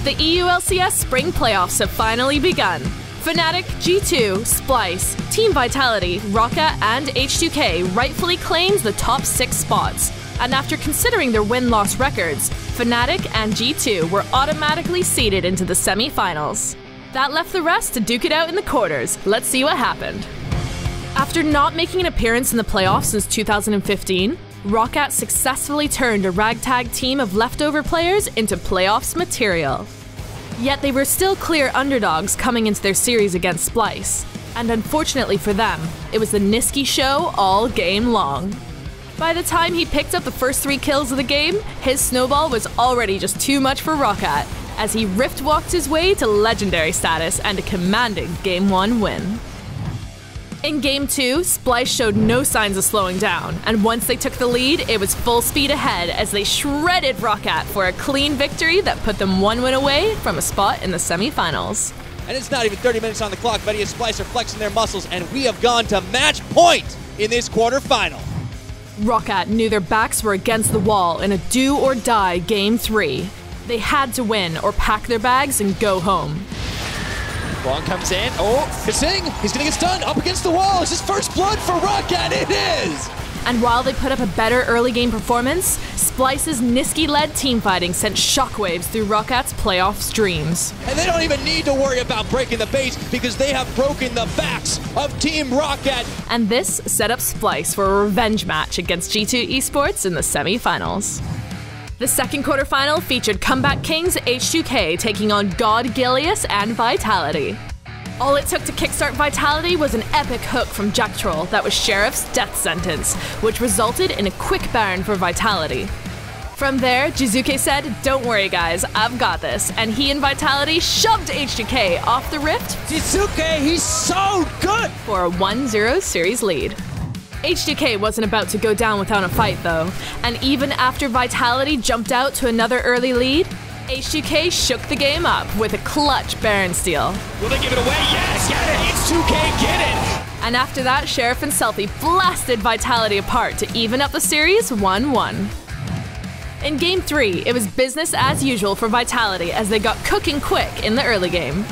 The EU LCS Spring Playoffs have finally begun. Fnatic, G2, Splyce, Team Vitality, ROCCAT, and H2K rightfully claims the top 6 spots. And after considering their win-loss records, Fnatic and G2 were automatically seeded into the semi-finals. That left the rest to duke it out in the quarters. Let's see what happened. After not making an appearance in the playoffs since 2015, ROCCAT successfully turned a ragtag team of leftover players into playoffs material. Yet they were still clear underdogs coming into their series against Splyce. And unfortunately for them, it was the Niski show all game long. By the time he picked up the first 3 kills of the game, his snowball was already just too much for ROCCAT, as he rift-walked his way to legendary status and a commanding Game 1 win. In Game 2, Splyce showed no signs of slowing down, and once they took the lead, it was full speed ahead as they shredded ROCCAT for a clean victory that put them 1 win away from a spot in the semi-finals. And it's not even 30 minutes on the clock. Betty and Splyce are flexing their muscles, and we have gone to match point in this quarterfinal. ROCCAT knew their backs were against the wall in a do-or-die Game 3. They had to win or pack their bags and go home. Long comes in. Oh, Kassadin, he's gonna get stunned up against the wall. It's his first blood for ROCCAT. It is! And while they put up a better early game performance, Splyce's Niski-led teamfighting sent shockwaves through ROCCAT's playoffs dreams. And they don't even need to worry about breaking the base because they have broken the backs of Team ROCCAT. And this set up Splyce for a revenge match against G2 Esports in the semi-finals. The second quarterfinal featured comeback kings H2K taking on Quadrakill and Vitality. All it took to kickstart Vitality was an epic hook from Jack Troll that was Sheriff's death sentence, which resulted in a quick Baron for Vitality. From there, Jizuke said, "Don't worry guys, I've got this," and he and Vitality shoved H2K off the rift. Jizuke, he's so good! For a 1-0 series lead. H2K wasn't about to go down without a fight though, and even after Vitality jumped out to another early lead, H2K shook the game up with a clutch Baron steal. Will they give it away? Yes, get it! H2K, get it! And after that, Sheriff and Selfie blasted Vitality apart to even up the series 1-1. In Game 3, it was business as usual for Vitality as they got cooking quick in the early game.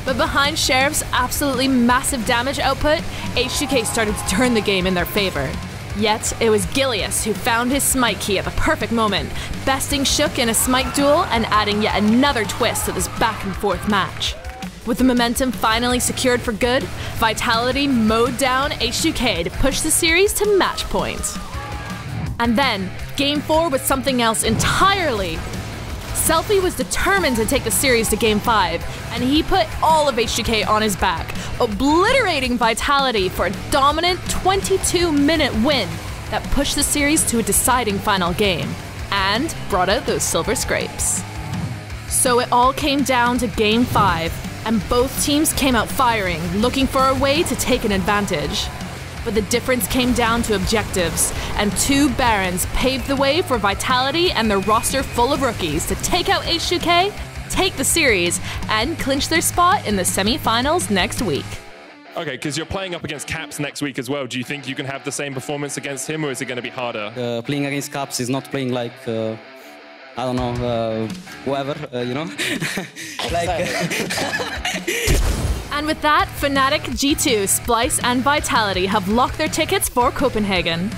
But behind Sheriff's absolutely massive damage output, H2K started to turn the game in their favor. Yet, it was Gilius who found his smite key at the perfect moment, besting Shook in a smite duel and adding yet another twist to this back-and-forth match. With the momentum finally secured for good, Vitality mowed down H2K to push the series to match point. And then, Game 4 was something else entirely. Selfie was determined to take the series to Game 5, and he put all of H2K on his back, obliterating Vitality for a dominant 22-minute win that pushed the series to a deciding final game, and brought out those silver scrapes. So it all came down to Game 5, and both teams came out firing, looking for a way to take an advantage. But the difference came down to objectives, and 2 Barons paved the way for Vitality and their roster full of rookies to take out H2K, take the series, and clinch their spot in the semi-finals next week. Okay, because you're playing up against Caps next week as well. Do you think you can have the same performance against him, or is it going to be harder? Playing against Caps is not playing like, I don't know, whoever, you know? And with that, Fnatic, G2, Splyce, and Vitality have locked their tickets for Copenhagen.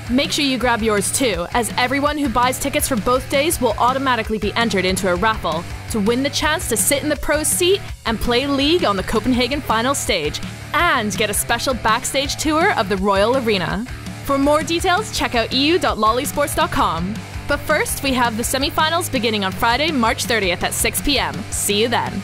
Make sure you grab yours too, as everyone who buys tickets for both days will automatically be entered into a raffle to win the chance to sit in the pros seat and play League on the Copenhagen final stage, and get a special backstage tour of the Royal Arena. For more details, check out eu.lollysports.com. But first, we have the semifinals beginning on Friday, March 30th at 6 p.m. See you then.